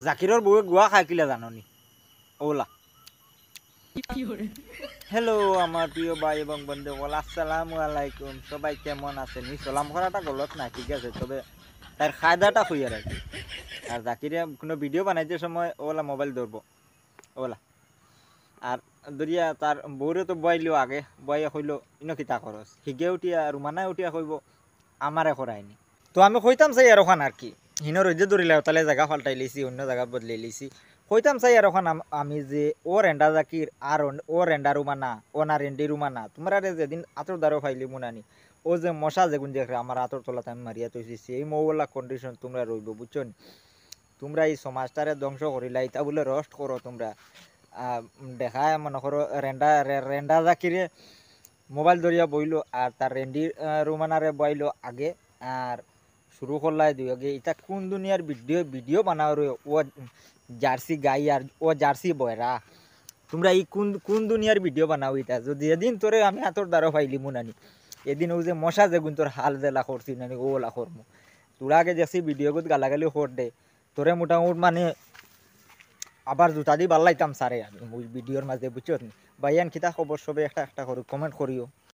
জাকিরর বউয়ে গুয়া খায় কিলা জাননি ওলা। হ্যালো আমার প্রিয় ভাই এবং বন্ধু বল, আসসালামু আলাইকুম। সবাই কেমন আছেন? এই সালাম করাটা গলত না, ঠিক আছে, তবে তার খায়দাটা খুঁজে রাখি। আর জাকিরে কোনো ভিডিও বানাইতে সময় ওলা মোবাইল ধরবো ওলা। আর দরিয়া তার বউরে তো বয়াইলিও আগে, বয়া কইলো ইনো কিতা খরচ, হিগে উঠিয়া রুমানায় উঠিয়া কইব আমারে করায়নি। তো আমি কইতাম চাই আর ওখান আর কি হিনো রইজে ধরিলে তাহলে জায়গা পাল্টাই লিছি, অন্য জায়গা বদলে লিছি। কইতাম চাই আর ওখান আমি যে ও রেন্ডা জাকির আর ও রেন্ডা রুমানা ও না রেন্ডি রুমানা, তোমরা যেদিন আতর দ্বারও ফাইলি মুনানি ও যে মশা যেগুন দেখে আমার আতর তলাতে আমি মারিয়া তৈছি, এই মৌলা কন্ডিশন তোমরা রইব, বুঝছো নি? তোমরা এই সমাজটারে ধ্বংস করিলা, এটা বলে রোস্ট করো তোমরা। দেখায় মনে করো রেন্ডা রেন্ডা জাকিরে মোবাইল ধরিয়া বইলো আর তার রেন্ডি রুমানারে বইলো আগে, আর শুরু করলাই দুই আগে। এটা কোন দুনিয়ার ভিডিও ভিডিও বানাও রে ও জার্সি গাই আর ও জার্সি বয়রা, তোমরা এই কোন কোন দুনিয়ার ভিডিও বানাও এটা? যদি এদিন তোরে আমি হাতর দ্বারা পাইলি মুনানি, এদিন ও যে মশা যেগুন তোর হাল জেলা করছি নানি ওলা করমু। তোরা আগে দেখছি ভিডিও গুত গালাগালি কর দে, তোরে মোটামুটি মানে আবার জুতা দি বাল্লাইতাম সারে আমি ওই ভিডিওর মাঝে, বুঝছো? ভাইয়ান কিতা খবর? সবে একটা একটা করো, কমেন্ট করিও।